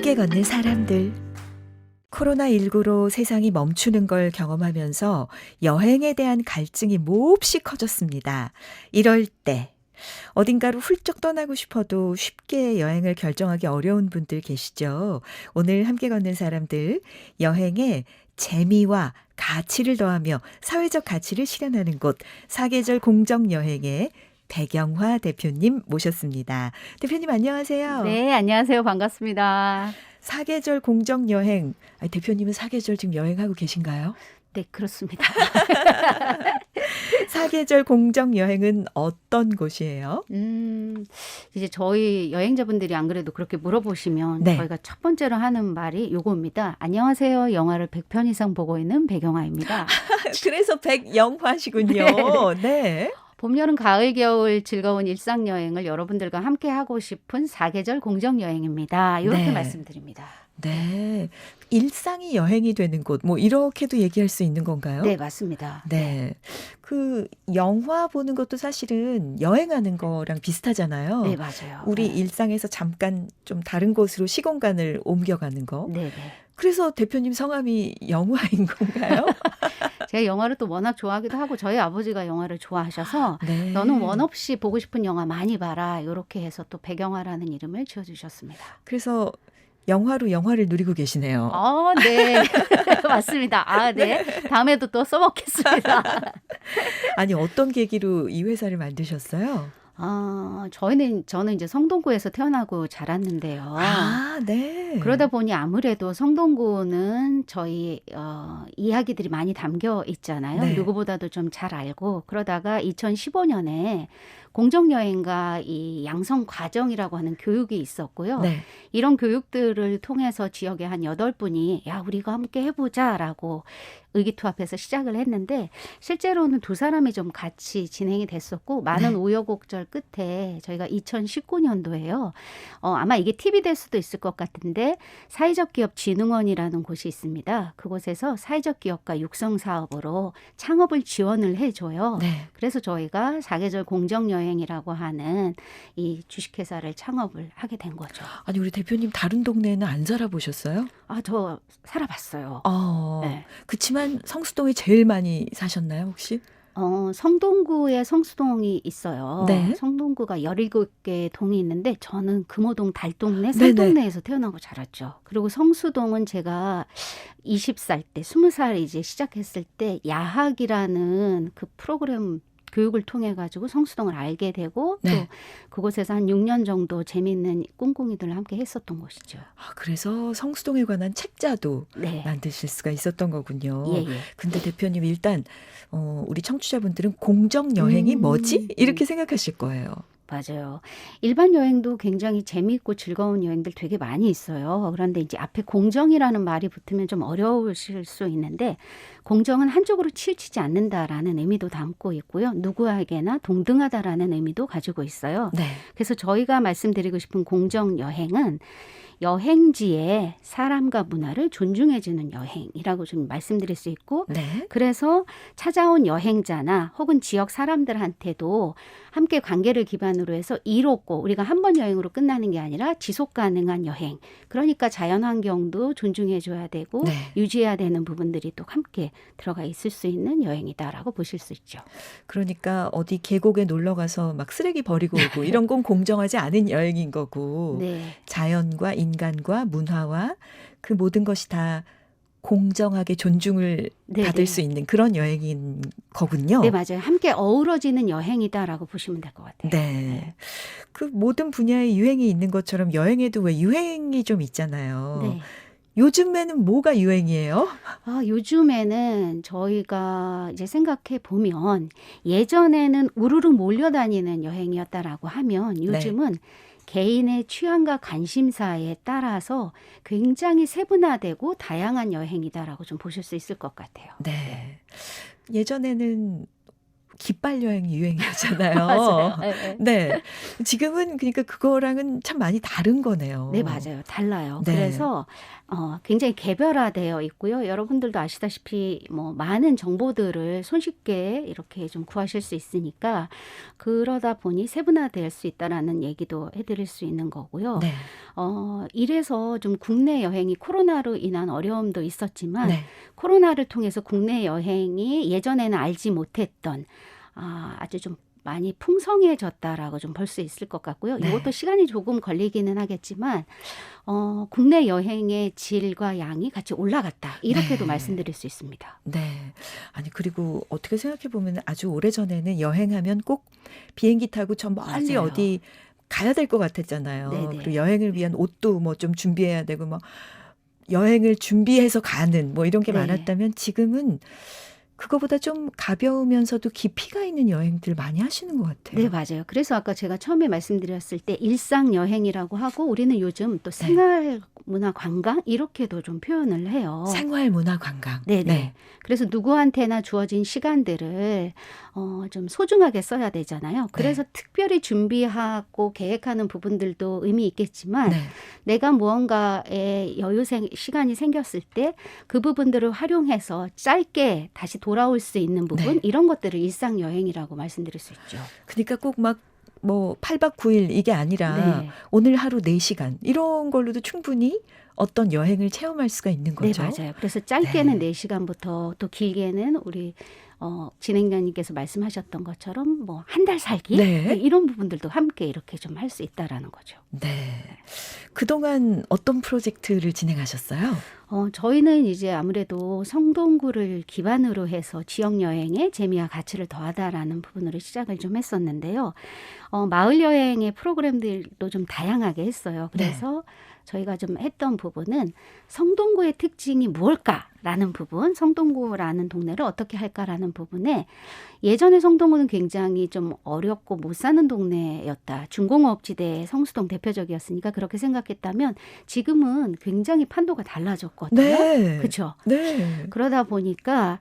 함께 걷는 사람들. 코로나19로 세상이 멈추는 걸 경험하면서 여행에 대한 갈증이 몹시 커졌습니다. 이럴 때 어딘가로 훌쩍 떠나고 싶어도 쉽게 여행을 결정하기 어려운 분들 계시죠. 오늘 함께 걷는 사람들, 여행에 재미와 가치를 더하며 사회적 가치를 실현하는 곳, 사계절 공정여행의 배경화 대표님 모셨습니다. 대표님 안녕하세요. 네, 안녕하세요. 반갑습니다. 사계절 공정여행, 아니, 대표님은 사계절 지금 여행하고 계신가요? 네, 그렇습니다. 사계절 공정여행은 어떤 곳이에요? 이제 저희 여행자분들이 안 그래도 그렇게 물어보시면 네. 저희가 첫 번째로 하는 말이 요겁니다. 안녕하세요. 영화를 100편 이상 보고 있는 배경화입니다. 그래서 백영화시군요. 네. 봄, 여름, 가을, 겨울 즐거운 일상 여행을 여러분들과 함께 하고 싶은 사계절 공정 여행입니다. 이렇게 네. 말씀드립니다. 네. 일상이 여행이 되는 곳, 뭐 이렇게도 얘기할 수 있는 건가요? 네, 맞습니다. 네. 그 영화 보는 것도 사실은 여행하는 거랑 비슷하잖아요. 네, 맞아요. 우리 네. 일상에서 잠깐 좀 다른 곳으로 시공간을 옮겨가는 거. 네, 네. 그래서 대표님 성함이 영화인 건가요? 제가 영화를 또 워낙 좋아하기도 하고 저희 아버지가 영화를 좋아하셔서 네. 너는 원 없이 보고 싶은 영화 많이 봐라. 이렇게 해서 또 배경화라는 이름을 지어주셨습니다. 그래서 영화로 영화를 누리고 계시네요. 네. 맞습니다. 네. 다음에도 또 써먹겠습니다. 아니, 어떤 계기로 이 회사를 만드셨어요? 저는 이제 성동구에서 태어나고 자랐는데요. 네. 그러다 보니 아무래도 성동구는 저희 이야기들이 많이 담겨 있잖아요. 네. 누구보다도 좀 잘 알고 그러다가 2015년에 공정여행과 이 양성 과정이라고 하는 교육이 있었고요. 네. 이런 교육들을 통해서 지역의 한 8분이 야 우리가 함께 해보자라고 의기투합해서 시작을 했는데 실제로는 두 사람이 좀 같이 진행이 됐었고 많은 네. 우여곡절 끝에 저희가 2019년도에요. 아마 이게 팁이 될 수도 있을 것 같은데 사회적 기업 진흥원이라는 곳이 있습니다. 그곳에서 사회적 기업가 육성 사업으로 창업을 지원을 해줘요. 네. 그래서 저희가 사계절 공정여행이라고 하는 이 주식회사를 창업을 하게 된 거죠. 아니, 우리 대표님 다른 동네는 안 살아보셨어요? 저 살아봤어요. 네. 그치만 성수동에 제일 많이 사셨나요, 혹시? 성동구에 성수동이 있어요. 네. 성동구가 17개 동이 있는데 저는 금호동, 달동네, 네네. 살동네에서 태어나고 자랐죠. 그리고 성수동은 제가 20살 때, 20살 이제 시작했을 때 야학이라는 그 프로그램 교육을 통해 가지고 성수동을 알게 되고 네. 또 그곳에서 한 6년 정도 재미있는 꿍꿍이들을 함께 했었던 곳이죠. 그래서 성수동에 관한 책자도 네. 만드실 수가 있었던 거군요. 예. 근데 대표님 일단 우리 청취자분들은 공정여행이 뭐지? 이렇게 생각하실 거예요. 맞아요. 일반 여행도 굉장히 재미있고 즐거운 여행들 되게 많이 있어요. 그런데 이제 앞에 공정이라는 말이 붙으면 좀 어려우실 수 있는데 공정은 한쪽으로 치우치지 않는다라는 의미도 담고 있고요. 누구에게나 동등하다라는 의미도 가지고 있어요. 네. 그래서 저희가 말씀드리고 싶은 공정 여행은 여행지의 사람과 문화를 존중해주는 여행이라고 좀 말씀드릴 수 있고 네. 그래서 찾아온 여행자나 혹은 지역 사람들한테도 함께 관계를 기반으로 해서 이롭고 우리가 한 번 여행으로 끝나는 게 아니라 지속 가능한 여행. 그러니까 자연환경도 존중해줘야 되고 네. 유지해야 되는 부분들이 또 함께 들어가 있을 수 있는 여행이다라고 보실 수 있죠. 그러니까 어디 계곡에 놀러 가서 막 쓰레기 버리고 오고 이런 건 공정하지 않은 여행인 거고 네. 자연과 인간과 문화와 그 모든 것이 다 공정하게 존중을 네, 받을 네. 수 있는 그런 여행인 거군요. 네, 맞아요. 함께 어우러지는 여행이다라고 보시면 될 것 같아요. 네. 그 모든 분야에 유행이 있는 것처럼 여행에도 왜 유행이 좀 있잖아요. 네. 요즘에는 뭐가 유행이에요? 요즘에는 저희가 이제 생각해 보면 예전에는 우르르 몰려다니는 여행이었다라고 하면 요즘은 개인의 취향과 관심사에 따라서 굉장히 세분화되고 다양한 여행이다라고 좀 보실 수 있을 것 같아요. 네. 예전에는 깃발 여행이 유행이었잖아요. 맞아요. 예, 예. 네. 지금은 그러니까 그거랑은 참 많이 다른 네, 거네요. 맞아요. 달라요. 네. 그래서 굉장히 개별화되어 있고요. 여러분들도 아시다시피 뭐 많은 정보들을 손쉽게 이렇게 좀 구하실 수 있으니까 그러다 보니 세분화될 수 있다라는 얘기도 해드릴 수 있는 거고요. 네. 이래서 좀 국내 여행이 코로나로 인한 어려움도 있었지만 네. 코로나를 통해서 국내 여행이 예전에는 알지 못했던 아주 좀 많이 풍성해졌다라고 좀 볼 수 있을 것 같고요. 네. 이것도 시간이 조금 걸리기는 하겠지만 국내 여행의 질과 양이 같이 올라갔다. 이렇게도 네. 말씀드릴 수 있습니다. 네. 아니 그리고 어떻게 생각해 보면 아주 오래전에는 여행하면 꼭 비행기 타고 저 멀리 맞아요. 어디 가야 될 것 같았잖아요. 네네. 그리고 여행을 위한 옷도 뭐 좀 준비해야 되고 뭐 여행을 준비해서 가는 뭐 이런 게 네. 많았다면 지금은 그거보다 좀 가벼우면서도 깊이가 있는 여행들 많이 하시는 것 같아요. 네, 맞아요. 그래서 아까 제가 처음에 말씀드렸을 때 일상 여행이라고 하고 우리는 요즘 또 네. 생활 문화 관광 이렇게도 좀 표현을 해요. 생활 문화 관광. 네네. 네. 그래서 누구한테나 주어진 시간들을 좀 소중하게 써야 되잖아요. 그래서 네. 특별히 준비하고 계획하는 부분들도 의미 있겠지만 네. 내가 무언가에 시간이 생겼을 때 그 부분들을 활용해서 짧게 다시 돌아올 수 있는 부분 네. 이런 것들을 일상 여행이라고 말씀드릴 수 있죠. 그러니까 꼭 막 뭐 8박 9일 이게 아니라 네. 오늘 하루 4시간 이런 걸로도 충분히 어떤 여행을 체험할 수가 있는 네, 거죠. 맞아요. 그래서 짧게는 네. 4시간부터 또 길게는 우리 진행자님께서 말씀하셨던 것처럼 뭐 한 달 살기 네. 이런 부분들도 함께 이렇게 좀 할 수 있다라는 거죠. 네. 그동안 어떤 프로젝트를 진행하셨어요? 저희는 이제 아무래도 성동구를 기반으로 해서 지역 여행에 재미와 가치를 더하다라는 부분으로 시작을 좀 했었는데요. 마을 여행의 프로그램들도 좀 다양하게 했어요. 그래서 저희가 좀 했던 부분은 성동구의 특징이 무엇일까라는 부분, 성동구라는 동네를 어떻게 할까라는 부분에 예전에 성동구는 굉장히 좀 어렵고 못 사는 동네였다. 중공업지대 성수동 대표적이었으니까 그렇게 생각했다면 지금은 굉장히 판도가 달라졌거든요. 네. 그렇죠. 네. 그러다 보니까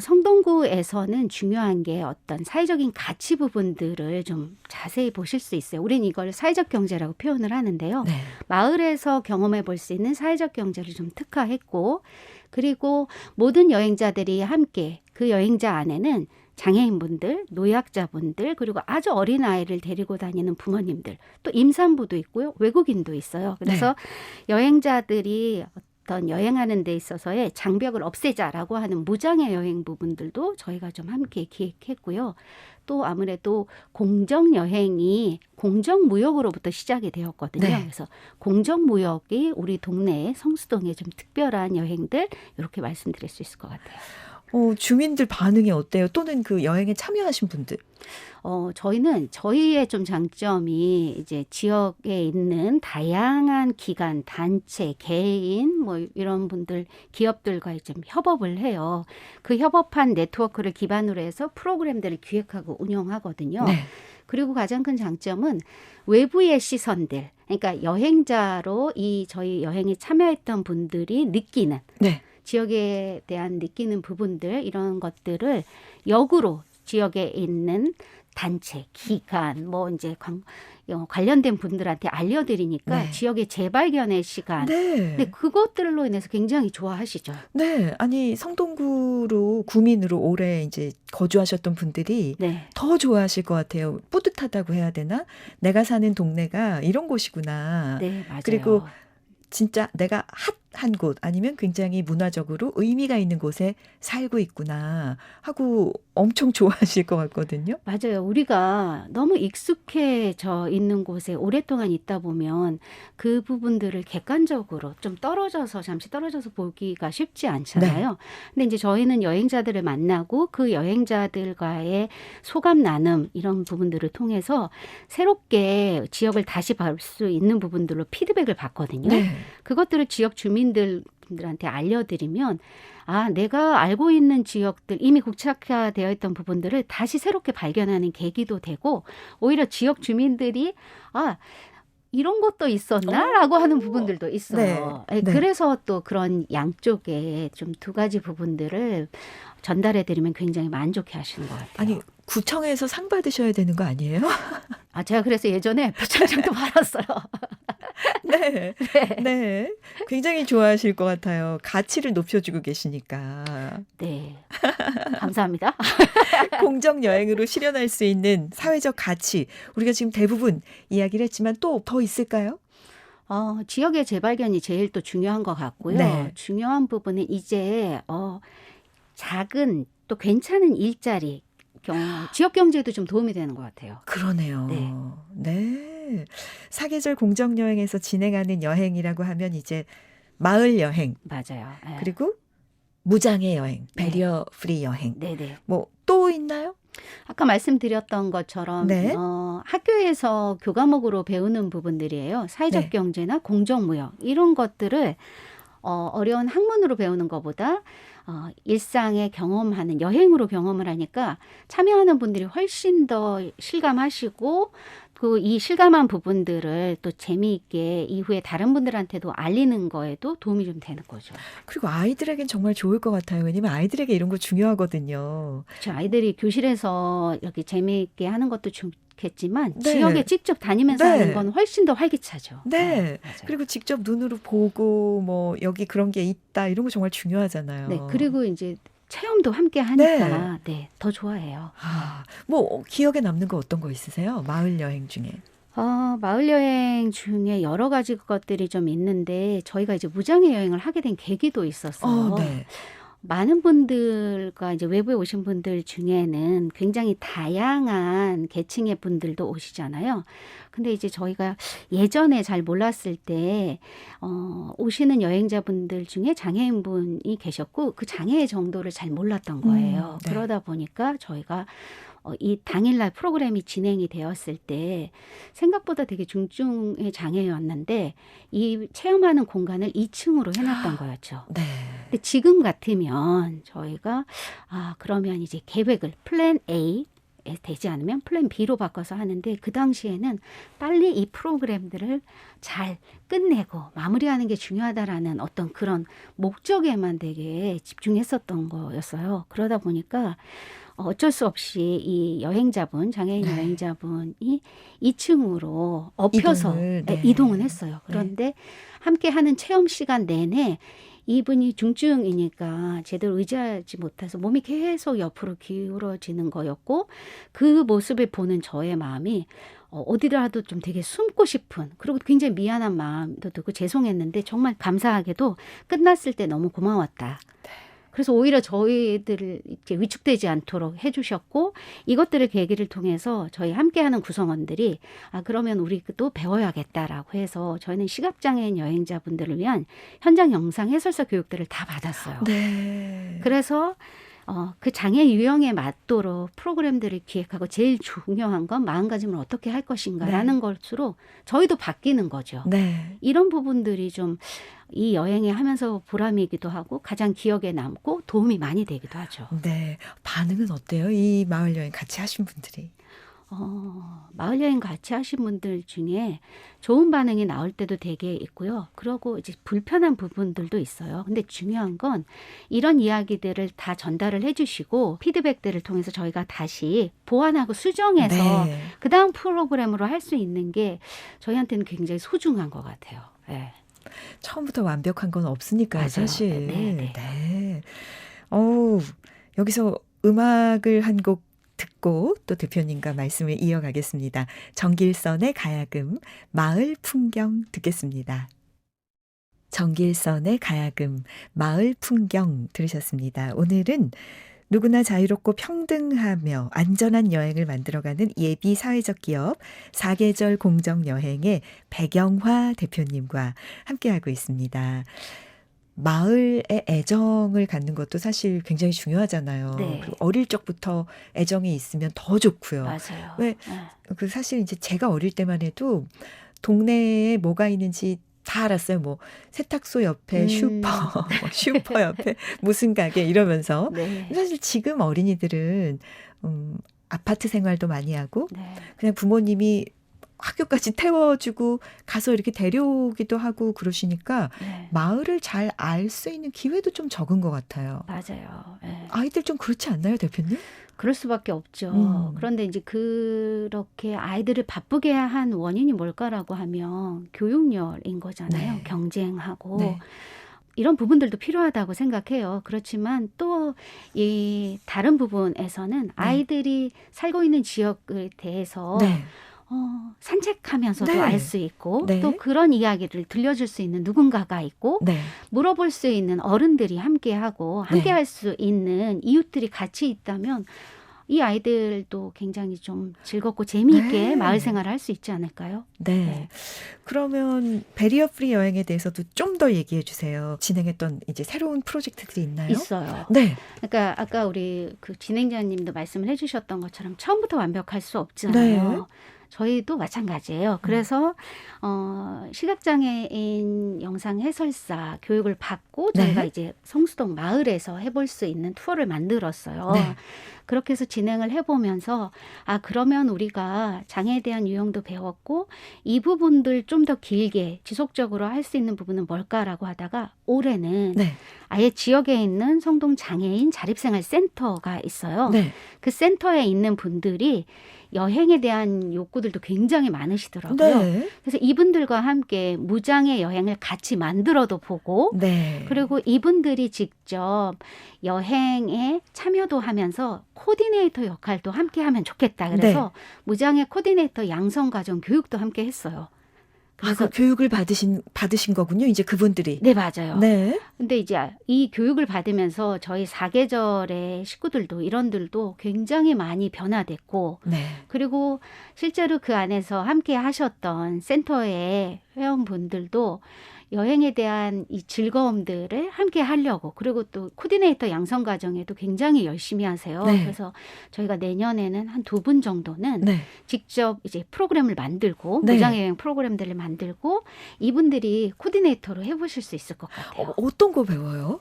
성동구에서는 중요한 게 어떤 사회적인 가치 부분들을 좀 자세히 보실 수 있어요. 우리는 이걸 사회적 경제라고 표현을 하는데요. 네. 마을에서 경험해 볼 수 있는 사회적 경제를 좀 특화했고 그리고 모든 여행자들이 함께 그 여행자 안에는 장애인분들, 노약자분들 그리고 아주 어린 아이를 데리고 다니는 부모님들 또 임산부도 있고요. 외국인도 있어요. 그래서 여행자들이 어떤 여행하는 데 있어서의 장벽을 없애자라고 하는 무장애 여행 부분들도 저희가 좀 함께 기획했고요. 또 아무래도 공정여행이 공정무역으로부터 시작이 되었거든요. 네. 그래서 공정무역이 우리 동네에 성수동에 좀 특별한 여행들 이렇게 말씀드릴 수 있을 것 같아요. 주민들 반응이 어때요? 또는 그 여행에 참여하신 분들. 저희는 저희의 좀 장점이 이제 지역에 있는 다양한 기관, 단체, 개인 뭐 이런 분들, 기업들과 좀 협업을 해요. 그 협업한 네트워크를 기반으로 해서 프로그램들을 기획하고 운영하거든요. 네. 그리고 가장 큰 장점은 외부의 시선들, 그러니까 여행자로 저희 여행에 참여했던 분들이 느끼는 네. 지역에 대한 느끼는 부분들 이런 것들을 역으로 지역에 있는 단체, 기관, 뭐 이제 관련된 분들한테 알려드리니까 네. 지역의 재발견의 시간. 근데 네. 그것들로 인해서 굉장히 좋아하시죠. 네. 아니 성동구로 구민으로 오래 이제 거주하셨던 분들이 네. 더 좋아하실 것 같아요. 뿌듯하다고 해야 되나? 내가 사는 동네가 이런 곳이구나. 네, 맞아요. 그리고 진짜 내가 핫한 곳 아니면 굉장히 문화적으로 의미가 있는 곳에 살고 있구나 하고 엄청 좋아하실 것 같거든요. 맞아요. 우리가 너무 익숙해져 있는 곳에 오랫동안 있다 보면 그 부분들을 객관적으로 좀 잠시 떨어져서 보기가 쉽지 않잖아요. 근데 이제 저희는 여행자들을 만나고 그 여행자들과의 소감 나눔 이런 부분들을 통해서 새롭게 지역을 다시 볼 수 있는 부분들로 피드백을 받거든요. 네. 그것들을 지역 주민들한테 알려드리면 내가 알고 있는 지역들 이미 국착화되어 있던 부분들을 다시 새롭게 발견하는 계기도 되고 오히려 지역 주민들이 이런 것도 있었나라고 하는 부분들도 네. 있어요. 예, 네. 그래서 또 그런 양쪽에 좀 두 가지 부분들을 전달해 드리면 굉장히 만족해 하시는 것 같아요. 아니, 구청에서 상 받으셔야 되는 거 아니에요? 아, 제가 그래서 예전에 표창장도 받았어요. 네. 네. 네. 굉장히 좋아하실 것 같아요. 가치를 높여주고 계시니까. 네. 감사합니다. 공정 여행으로 실현할 수 있는 사회적 가치. 우리가 지금 대부분 이야기를 했지만 또 더 있을까요? 지역의 재발견이 제일 또 중요한 것 같고요. 네. 중요한 부분은 이제 작은 또 괜찮은 일자리, 지역 경제도 좀 도움이 되는 것 같아요. 그러네요. 네. 네. 사계절 공정 여행에서 진행하는 여행이라고 하면 이제 마을 여행, 맞아요. 예. 그리고 무장애 여행, 네. 배리어 프리 여행. 네네. 뭐 또 있나요? 아까 말씀드렸던 것처럼 네. 학교에서 교과목으로 배우는 부분들이에요. 사회적 네. 경제나 공정무역 이런 것들을 어려운 학문으로 배우는 것보다 일상에 경험하는 여행으로 경험을 하니까 참여하는 분들이 훨씬 더 실감하시고 그 이 실감한 부분들을 또 재미있게 이후에 다른 분들한테도 알리는 거에도 도움이 좀 되는 거죠. 그리고 아이들에겐 정말 좋을 것 같아요. 왜냐면 아이들에게 이런 거 중요하거든요. 그렇죠. 아이들이 교실에서 이렇게 재미있게 하는 것도 좋겠지만 네. 지역에 직접 다니면서 네. 하는 건 훨씬 더 활기차죠. 네. 맞아요. 그리고 직접 눈으로 보고 뭐 여기 그런 게 있다 이런 거 정말 중요하잖아요. 네, 그리고 이제 체험도 함께 하니까 더 좋아해요. 뭐 기억에 남는 거 어떤 거 있으세요? 마을 여행 중에. 마을 여행 중에 여러 가지 것들이 좀 있는데 저희가 이제 무장애 여행을 하게 된 계기도 있었어요. 네. 많은 분들과 이제 외부에 오신 분들 중에는 굉장히 다양한 계층의 분들도 오시잖아요. 근데 이제 저희가 예전에 잘 몰랐을 때 오시는 여행자분들 중에 장애인분이 계셨고 그 장애의 정도를 잘 몰랐던 거예요. 네. 그러다 보니까 저희가 이 당일날 프로그램이 진행이 되었을 때 생각보다 되게 중증의 장애였는데 이 체험하는 공간을 2층으로 해놨던 거였죠. 네. 근데 지금 같으면 저희가 그러면 이제 계획을 플랜 A 되지 않으면 플랜 B로 바꿔서 하는데 그 당시에는 빨리 이 프로그램들을 잘 끝내고 마무리하는 게 중요하다라는 어떤 그런 목적에만 되게 집중했었던 거였어요. 그러다 보니까 어쩔 수 없이 이 여행자분, 장애인 네. 여행자분이 2층으로 엎혀서 이동을, 네. 이동은 했어요. 그런데 함께 하는 체험 시간 내내 이분이 중증이니까 제대로 의지하지 못해서 몸이 계속 옆으로 기울어지는 거였고 그 모습을 보는 저의 마음이 어디라도 좀 되게 숨고 싶은 그리고 굉장히 미안한 마음도 들고 죄송했는데 정말 감사하게도 끝났을 때 너무 고마웠다. 그래서 오히려 저희들을 이제 위축되지 않도록 해주셨고 이것들을 계기를 통해서 저희 함께하는 구성원들이 그러면 우리도 배워야겠다라고 해서 저희는 시각장애인 여행자분들을 위한 현장 영상 해설사 교육들을 다 받았어요. 네. 그래서 그 장애 유형에 맞도록 프로그램들을 기획하고 제일 중요한 건 마음가짐을 어떻게 할 것인가라는 것으로 저희도 바뀌는 거죠. 네. 이런 부분들이 좀 이 여행에 하면서 보람이기도 하고 가장 기억에 남고 도움이 많이 되기도 하죠. 네. 반응은 어때요? 이 마을 여행 같이 하신 분들이. 마을 여행 같이 하신 분들 중에 좋은 반응이 나올 때도 되게 있고요. 그리고 이제 불편한 부분들도 있어요. 근데 중요한 건 이런 이야기들을 다 전달을 해주시고 피드백들을 통해서 저희가 다시 보완하고 수정해서 네. 그 다음 프로그램으로 할 수 있는 게 저희한테는 굉장히 소중한 것 같아요. 네. 처음부터 완벽한 건 없으니까요, 맞아요. 사실. 네. 네. 여기서 음악을 한 곡 듣고 또 대표님과 말씀을 이어가겠습니다. 정길선의 가야금, 마을 풍경 듣겠습니다. 정길선의 가야금, 마을 풍경 들으셨습니다. 오늘은 누구나 자유롭고 평등하며 안전한 여행을 만들어가는 예비 사회적 기업 사계절 공정 여행의 백영화 대표님과 함께하고 있습니다. 마을에 애정을 갖는 것도 사실 굉장히 중요하잖아요. 네. 그리고 어릴 적부터 애정이 있으면 더 좋고요. 맞아요. 왜? 그 사실 이제 제가 어릴 때만 해도 동네에 뭐가 있는지 다 알았어요. 뭐 세탁소 옆에 슈퍼 옆에 무슨 가게 이러면서. 네. 사실 지금 어린이들은 아파트 생활도 많이 하고 네. 그냥 부모님이 학교까지 태워주고 가서 이렇게 데려오기도 하고 그러시니까 네. 마을을 잘 알 수 있는 기회도 좀 적은 것 같아요. 맞아요. 예. 아이들 좀 그렇지 않나요, 대표님? 그럴 수밖에 없죠. 음. 그런데 이제 그렇게 아이들을 바쁘게 한 원인이 뭘까라고 하면 교육열인 거잖아요. 네. 경쟁하고. 네. 이런 부분들도 필요하다고 생각해요. 그렇지만 또 이 다른 부분에서는 아이들이 살고 있는 지역에 대해서 네. 산책하면서도 네. 알 수 있고 네. 또 그런 이야기를 들려줄 수 있는 누군가가 있고 네. 물어볼 수 있는 어른들이 함께하고 네. 함께할 수 있는 이웃들이 같이 있다면 이 아이들도 굉장히 좀 즐겁고 재미있게 네. 마을 생활을 할 수 있지 않을까요? 네. 네. 그러면 베리어 프리 여행에 대해서도 좀 더 얘기해 주세요. 진행했던 이제 새로운 프로젝트들이 있나요? 있어요. 네. 그러니까 아까 우리 그 진행자님도 말씀을 해주셨던 것처럼 처음부터 완벽할 수 없잖아요. 네. 저희도 마찬가지예요. 그래서 시각장애인 영상 해설사 교육을 받고 저희가 네. 이제 성수동 마을에서 해볼 수 있는 투어를 만들었어요. 네. 그렇게 해서 진행을 해보면서 그러면 우리가 장애에 대한 유형도 배웠고 이 부분들 좀 더 길게 지속적으로 할 수 있는 부분은 뭘까라고 하다가 올해는 네. 아예 지역에 있는 성동 장애인 자립생활센터가 있어요. 네. 그 센터에 있는 분들이 여행에 대한 욕구들도 굉장히 많으시더라고요. 네. 그래서 이분들과 함께 무장애 여행을 같이 만들어도 보고 네. 그리고 이분들이 직접 여행에 참여도 하면서 코디네이터 역할도 함께 하면 좋겠다. 그래서 무장애 코디네이터 양성과정 교육도 함께 했어요. 그래서 교육을 받으신 거군요. 이제 그분들이. 네, 맞아요. 네. 근데 이제 이 교육을 받으면서 저희 사계절의 식구들도 이런들도 굉장히 많이 변화됐고 네. 그리고 실제로 그 안에서 함께 하셨던 센터의 회원분들도 여행에 대한 이 즐거움들을 함께 하려고 그리고 또 코디네이터 양성 과정에도 굉장히 열심히 하세요. 네. 그래서 저희가 내년에는 한 2분 정도는 네. 직접 이제 프로그램을 만들고 네. 무장애 여행 프로그램들을 만들고 이분들이 코디네이터로 해보실 수 있을 것 같아요. 어떤 거 배워요?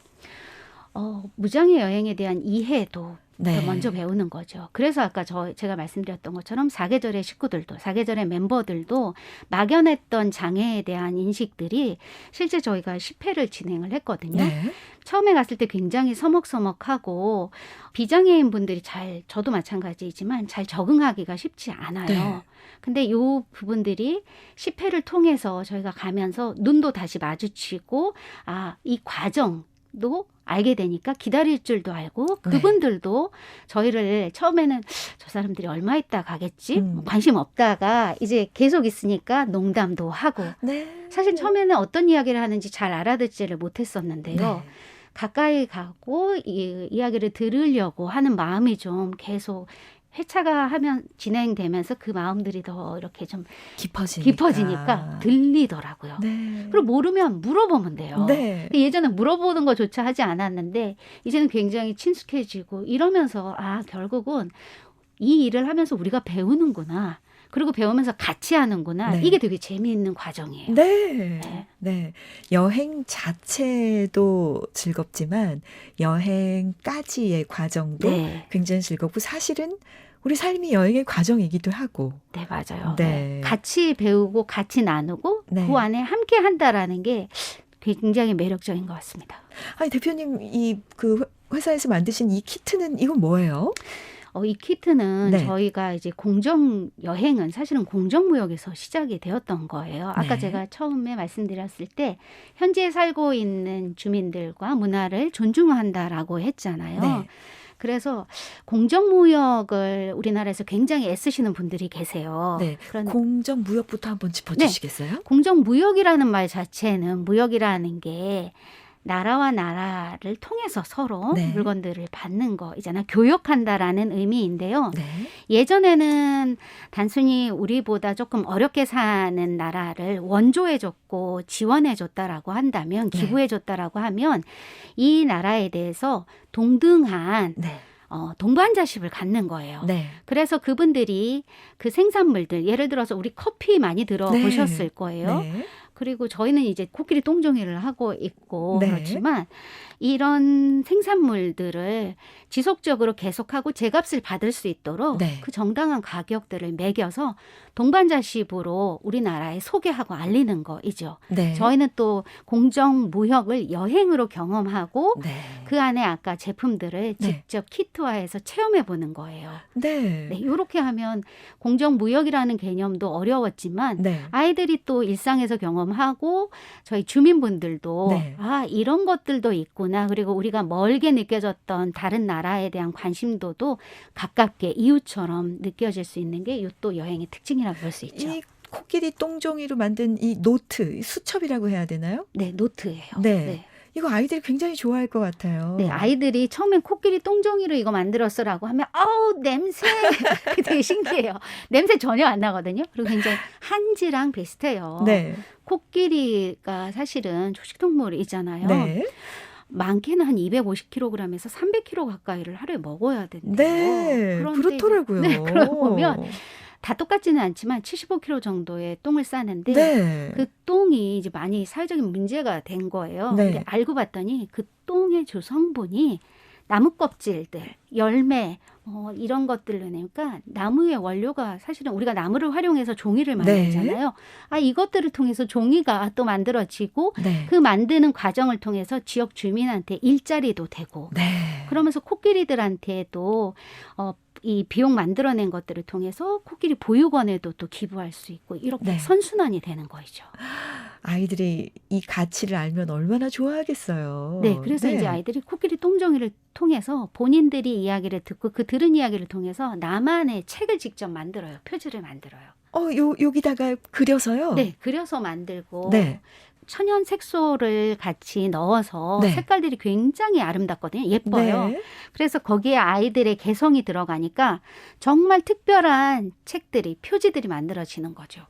무장애 여행에 대한 이해도 네. 먼저 배우는 거죠. 그래서 아까 제가 말씀드렸던 것처럼 사계절의 식구들도 사계절의 멤버들도 막연했던 장애에 대한 인식들이 실제 저희가 10회를 진행을 했거든요. 네. 처음에 갔을 때 굉장히 서먹서먹하고 비장애인 분들이 저도 마찬가지이지만 잘 적응하기가 쉽지 않아요. 네. 근데 이 부분들이 10회를 통해서 저희가 가면서 눈도 다시 마주치고 이 과정도 알게 되니까 기다릴 줄도 알고 그분들도 저희를 처음에는 저 사람들이 얼마 있다 가겠지? 관심 없다가 이제 계속 있으니까 농담도 하고 네. 사실 처음에는 어떤 이야기를 하는지 잘 알아듣지를 못했었는데요. 네. 가까이 가고 이 이야기를 들으려고 하는 마음이 좀 계속 회차가 진행되면서 그 마음들이 더 이렇게 좀 깊어지니까 들리더라고요. 네. 그리고 모르면 물어보면 돼요. 네. 근데 예전에 물어보는 것조차 하지 않았는데 이제는 굉장히 친숙해지고 이러면서 결국은 이 일을 하면서 우리가 배우는구나. 그리고 배우면서 같이 하는구나. 네. 이게 되게 재미있는 과정이에요. 네. 네. 네. 여행 자체도 즐겁지만 여행까지의 과정도 네. 굉장히 즐겁고 사실은 우리 삶이 여행의 과정이기도 하고. 네, 맞아요. 네. 같이 배우고 같이 나누고 네. 그 안에 함께 한다라는 게 굉장히 매력적인 것 같습니다. 아니 대표님 그 회사에서 만드신 이 키트는 이건 뭐예요? 이 키트는 네. 저희가 이제 여행은 사실은 공정무역에서 시작이 되었던 거예요. 아까 네. 제가 처음에 말씀드렸을 때 현재 살고 있는 주민들과 문화를 존중한다라고 했잖아요. 네. 그래서 공정무역을 우리나라에서 굉장히 애쓰시는 분들이 계세요. 네. 그런 공정무역부터 한번 짚어주시겠어요? 공정무역이라는 말 자체는 무역이라는 게 나라와 나라를 통해서 서로 네. 물건들을 받는 거이잖아요. 교역한다라는 의미인데요. 네. 예전에는 단순히 우리보다 조금 어렵게 사는 나라를 원조해줬고 지원해줬다라고 한다면 네. 기부해줬다라고 하면 이 나라에 대해서 동등한 네. 동반자십을 갖는 거예요. 네. 그래서 그분들이 그 생산물들 예를 들어서 우리 커피 많이 들어보셨을 거예요. 네. 그리고 저희는 이제 코끼리 똥종이를 하고 있고 네. 그렇지만 이런 생산물들을 지속적으로 계속하고 제값을 받을 수 있도록 네. 그 정당한 가격들을 매겨서 동반자십으로 우리나라에 소개하고 알리는 거이죠. 네. 저희는 또 공정무역을 여행으로 경험하고 네. 그 안에 아까 제품들을 네. 직접 키트화해서 체험해 보는 거예요. 네. 네, 이렇게 하면 공정무역이라는 개념도 어려웠지만 네. 아이들이 또 일상에서 경험하고 저희 주민분들도 네. 아, 이런 것들도 있구나. 그리고 우리가 멀게 느껴졌던 다른 나라에 대한 관심도도 가깝게 이웃처럼 느껴질 수 있는 게 이 또 여행의 특징이라고 볼 수 있죠. 이 코끼리 똥종이로 만든 이 노트, 이 수첩이라고 해야 되나요? 네, 노트예요. 네. 이거 아이들이 굉장히 좋아할 것 같아요. 네, 아이들이 처음엔 코끼리 똥종이로 이거 만들었어라고 하면 아우 냄새 되게 신기해요. 냄새 전혀 안 나거든요. 그리고 굉장히 한지랑 비슷해요. 네. 코끼리가 사실은 초식동물이잖아요. 네. 많게는 한 250kg에서 300kg 가까이를 하루에 먹어야 된대요. 네. 그런데 그렇더라고요. 네, 그러고 보면 다 똑같지는 않지만 75kg 정도의 똥을 싸는데 네. 그 똥이 이제 많이 사회적인 문제가 된 거예요. 네. 근데 알고 봤더니 그 똥의 주성분이 나무 껍질들, 열매 이런 것들로 내니까 나무의 원료가 사실은 우리가 나무를 활용해서 종이를 만들잖아요. 아, 이것들을 통해서 종이가 또 만들어지고 네. 그 만드는 과정을 통해서 지역 주민한테 일자리도 되고 네. 그러면서 코끼리들한테도 이 비용 만들어낸 것들을 통해서 코끼리 보육원에도 또 기부할 수 있고 이렇게 네. 선순환이 되는 거죠. 아이들이 이 가치를 알면 얼마나 좋아하겠어요. 네, 그래서 네. 이제 아이들이 코끼리 똥종이를 통해서 본인들이 이야기를 듣고 그 들은 이야기를 통해서 나만의 책을 직접 만들어요. 표지를 만들어요. 여기다가 그려서요? 네, 그려서 만들고 네. 천연 색소를 같이 넣어서 네. 색깔들이 굉장히 아름답거든요. 예뻐요. 네. 그래서 거기에 아이들의 개성이 들어가니까 정말 특별한 책들이, 표지들이 만들어지는 거죠.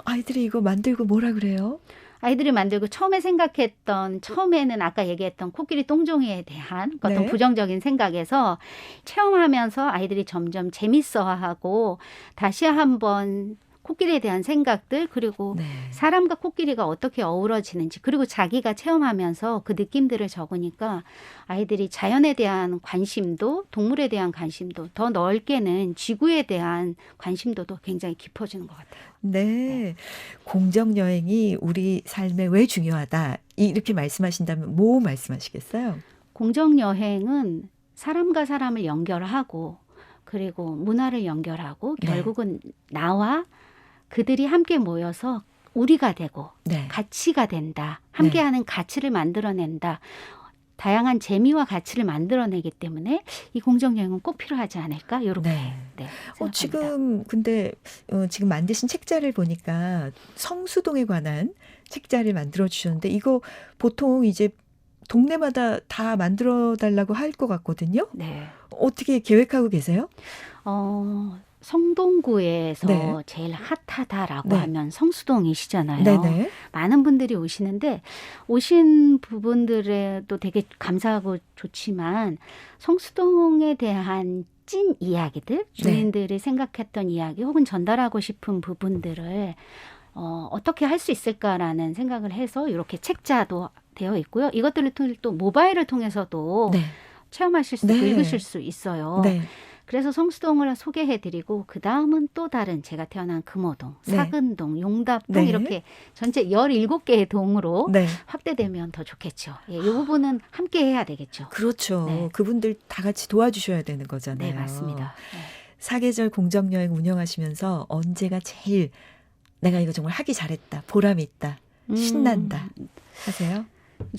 아이들이 이거 만들고 뭐라 그래요? 아이들이 만들고 처음에는 아까 얘기했던 코끼리 똥종이에 대한 어떤 네. 부정적인 생각에서 체험하면서 아이들이 점점 재밌어하고 다시 한번 코끼리에 대한 생각들 그리고 네. 사람과 코끼리가 어떻게 어우러지는지 그리고 자기가 체험하면서 그 느낌들을 적으니까 아이들이 자연에 대한 관심도 동물에 대한 관심도 더 넓게는 지구에 대한 관심도도 굉장히 깊어지는 것 같아요. 네. 공정 여행이 우리 삶에 왜 중요하다. 이렇게 말씀하신다면 뭐 말씀하시겠어요? 공정 여행은 사람과 사람을 연결하고 그리고 문화를 연결하고 네. 결국은 나와 그들이 함께 모여서 우리가 되고 네. 가치가 된다. 함께하는 가치를 만들어낸다. 다양한 재미와 가치를 만들어내기 때문에 이 공정여행은 꼭 필요하지 않을까? 이렇게 네. 생각합니다. 지금 근데 지금 만드신 책자를 보니까 성수동에 관한 책자를 만들어 주셨는데 이거 보통 이제 동네마다 다 만들어 달라고 할 것 같거든요. 네. 어떻게 계획하고 계세요? 성동구에서 네. 제일 핫하다라고 네. 하면 성수동이시잖아요. 네네. 많은 분들이 오시는데 오신 부분들에도 되게 감사하고 좋지만 성수동에 대한 찐 이야기들, 주민들이 생각했던 이야기 혹은 전달하고 싶은 부분들을 어떻게 할 수 있을까라는 생각을 해서 이렇게 책자도 되어 있고요. 이것들을 통해 또 모바일을 통해서도 네. 체험하실 수 있고 네. 읽으실 수 있어요. 네. 그래서 성수동을 소개해드리고 그 다음은 또 다른 제가 태어난 금호동, 네. 사근동, 용답동 네. 이렇게 전체 17개의 동으로 네. 확대되면 더 좋겠죠. 이 부분은 함께 해야 되겠죠. 그렇죠. 네. 그분들 다 같이 도와주셔야 되는 거잖아요. 네, 맞습니다. 네. 사계절 공정여행 운영하시면서 언제가 제일 내가 이거 정말 하기 잘했다, 보람이 있다, 신난다 하세요?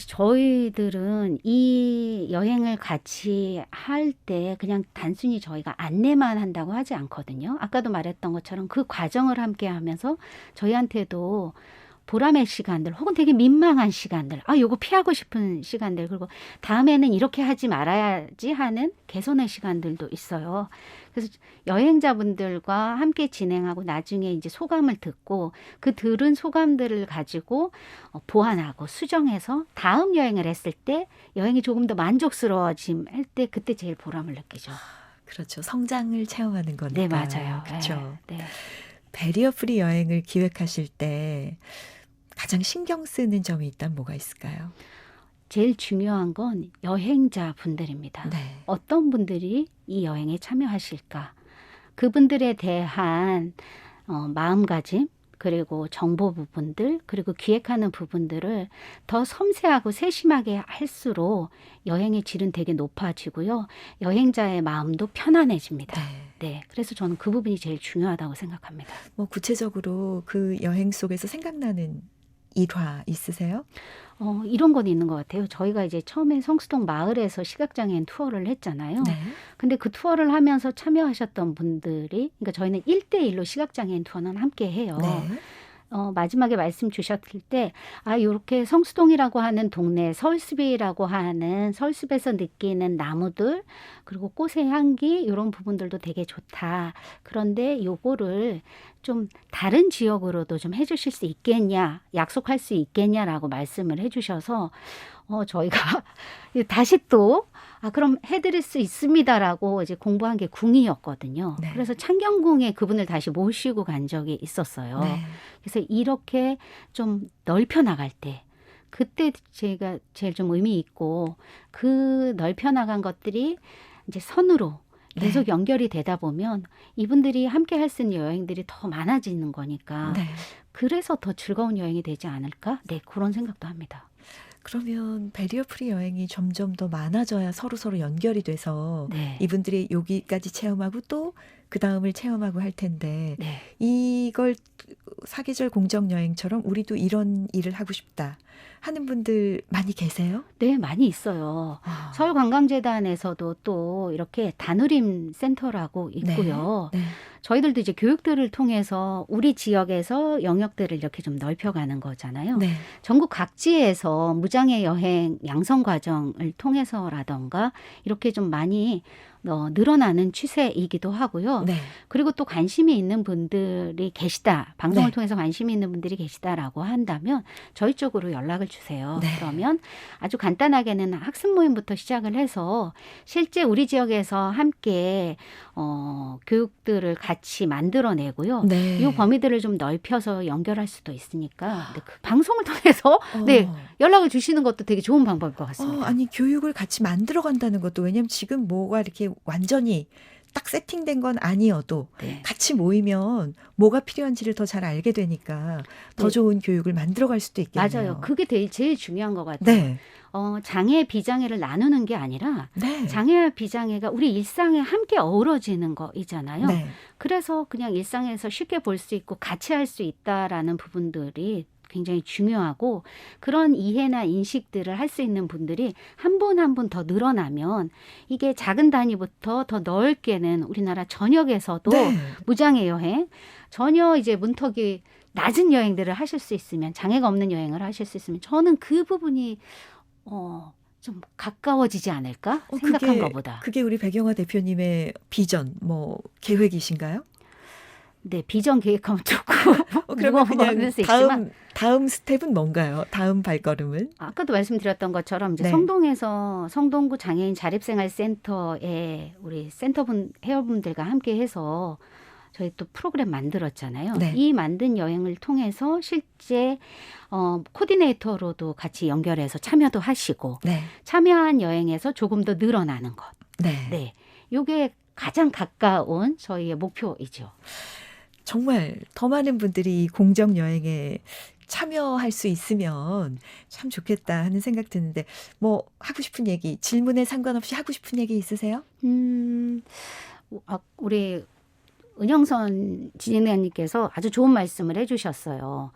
저희들은 이 여행을 같이 할 때 그냥 단순히 저희가 안내만 한다고 하지 않거든요. 아까도 말했던 것처럼 그 과정을 함께 하면서 저희한테도 보람의 시간들 혹은 되게 민망한 시간들, 요거 피하고 싶은 시간들, 그리고 다음에는 이렇게 하지 말아야지 하는 개선의 시간들도 있어요. 그래서 여행자분들과 함께 진행하고 나중에 이제 소감을 듣고 그 들은 소감들을 가지고 보완하고 수정해서 다음 여행을 했을 때 여행이 조금 더 만족스러워짐 할 때 그때 제일 보람을 느끼죠. 그렇죠. 성장을 체험하는 거니까. 네, 맞아요. 그렇죠. 네. 배리어 프리 여행을 기획하실 때 가장 신경 쓰는 점이 있다면 뭐가 있을까요? 제일 중요한 건 여행자 분들입니다. 네. 어떤 분들이 이 여행에 참여하실까? 그분들에 대한 마음가짐 그리고 정보 부분들 그리고 기획하는 부분들을 더 섬세하고 세심하게 할수록 여행의 질은 되게 높아지고요. 여행자의 마음도 편안해집니다. 네. 네, 그래서 저는 그 부분이 제일 중요하다고 생각합니다. 뭐 구체적으로 그 여행 속에서 생각나는 일화 있으세요? 이런 건 있는 것 같아요. 저희가 이제 처음에 성수동 마을에서 시각장애인 투어를 했잖아요. 네. 근데 그 투어를 하면서 참여하셨던 분들이, 그러니까 저희는 1대1로 시각장애인 투어는 함께 해요. 네. 마지막에 말씀 주셨을 때, 요렇게 성수동이라고 하는 동네, 서울숲이라고 하는 서울숲에서 느끼는 나무들, 그리고 꽃의 향기, 이런 부분들도 되게 좋다. 그런데 요거를 좀 다른 지역으로도 좀 해주실 수 있겠냐, 약속할 수 있겠냐라고 말씀을 해주셔서, 저희가 다시 또, 그럼 해드릴 수 있습니다라고 이제 공부한 게 궁이었거든요. 네. 그래서 창경궁에 그분을 다시 모시고 간 적이 있었어요. 네. 그래서 이렇게 좀 넓혀 나갈 때 그때 제가 제일 좀 의미 있고 그 넓혀 나간 것들이 이제 선으로 계속 네. 연결이 되다 보면 이분들이 함께 할 수 있는 여행들이 더 많아지는 거니까 네. 그래서 더 즐거운 여행이 되지 않을까? 네, 그런 생각도 합니다. 그러면 배리어 프리 여행이 점점 더 많아져야 서로 연결이 돼서 네. 이분들이 여기까지 체험하고 또 그 다음을 체험하고 할 텐데 네. 이걸 사계절 공정 여행처럼 우리도 이런 일을 하고 싶다 하는 분들 많이 계세요? 네, 많이 있어요. 서울관광재단에서도 또 이렇게 다누림 센터라고 있고요. 네. 저희들도 이제 교육들을 통해서 우리 지역에서 영역들을 이렇게 좀 넓혀가는 거잖아요. 네. 전국 각지에서 무장애 여행 양성 과정을 통해서라던가 이렇게 좀 많이 늘어나는 추세이기도 하고요. 네. 그리고 또 관심이 있는 분들이 계시다. 방송을 네. 통해서 관심이 있는 분들이 계시다라고 한다면 저희 쪽으로 연락을 주세요. 네. 그러면 아주 간단하게는 학습 모임부터 시작을 해서 실제 우리 지역에서 함께 교육들을 같이 만들어내고요. 네. 이 범위들을 좀 넓혀서 연결할 수도 있으니까 네, 그 방송을 통해서 어. 네, 연락을 주시는 것도 되게 좋은 방법일 것 같습니다. 아니 교육을 같이 만들어 간다는 것도 왜냐면 지금 뭐가 이렇게 완전히 딱 세팅된 건 아니어도 네. 같이 모이면 뭐가 필요한지를 더 잘 알게 되니까 더 네. 좋은 교육을 만들어 갈 수도 있겠네요. 맞아요. 그게 제일 중요한 것 같아요. 네. 장애 비장애를 나누는 게 아니라 네. 장애와 비장애가 우리 일상에 함께 어우러지는 거이잖아요. 네. 그래서 그냥 일상에서 쉽게 볼 수 있고 같이 할 수 있다라는 부분들이 굉장히 중요하고 그런 이해나 인식들을 할 수 있는 분들이 한 분 한 분 더 늘어나면 이게 작은 단위부터 더 넓게는 우리나라 전역에서도 네. 무장애 여행 전혀 이제 문턱이 낮은 여행들을 하실 수 있으면 장애가 없는 여행을 하실 수 있으면 저는 그 부분이 좀 가까워지지 않을까 생각한 것보다. 그게 우리 백영화 대표님의 비전, 뭐 계획이신가요? 네, 비전 계획하면 조금 그러면 그냥 무거울 수 있지만 다음 스텝은 뭔가요? 다음 발걸음은? 아까도 말씀드렸던 것처럼 이제 네. 성동에서 성동구 장애인 자립생활센터에 우리 센터분 회원분들과 함께해서 저희 또 프로그램 만들었잖아요. 네. 이 만든 여행을 통해서 실제 코디네이터로도 같이 연결해서 참여도 하시고 네. 참여한 여행에서 조금 더 늘어나는 것. 네. 네, 이게 가장 가까운 저희의 목표이죠. 정말 더 많은 분들이 이 공정 여행에 참여할 수 있으면 참 좋겠다 하는 생각 드는데 뭐 하고 싶은 얘기, 질문에 상관없이 하고 싶은 얘기 있으세요? 우리 은영선 진행자님께서 아주 좋은 말씀을 해주셨어요.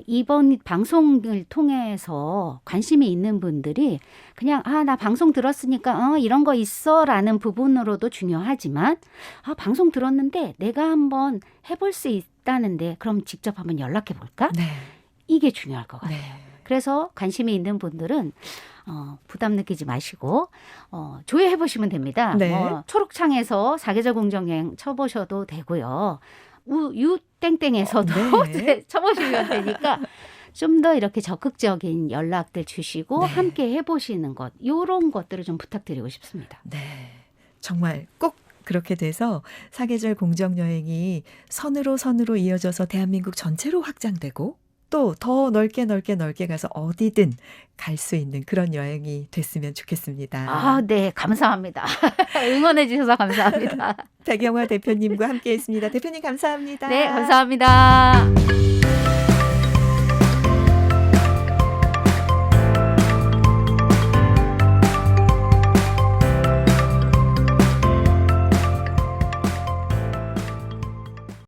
이번 방송을 통해서 관심이 있는 분들이 그냥 나 방송 들었으니까 이런 거 있어라는 부분으로도 중요하지만 방송 들었는데 내가 한번 해볼 수 있다는데 그럼 직접 한번 연락해 볼까? 네. 이게 중요할 것 같아요. 네. 그래서 관심이 있는 분들은 부담 느끼지 마시고 조회해 보시면 됩니다. 네. 초록창에서 사계절 공정여행 쳐보셔도 되고요. 유땡땡에서도 네. 쳐보시면 되니까 좀 더 이렇게 적극적인 연락들 주시고 네. 함께 해보시는 것 이런 것들을 좀 부탁드리고 싶습니다. 네. 정말 꼭 그렇게 돼서 사계절 공정 여행이 선으로 이어져서 대한민국 전체로 확장되고 또 더 넓게 가서 어디든 갈 수 있는 그런 여행이 됐으면 좋겠습니다. 아, 네. 감사합니다. 응원해 주셔서 감사합니다. 백영화 대표님과 함께했습니다. 대표님 감사합니다. 네, 감사합니다.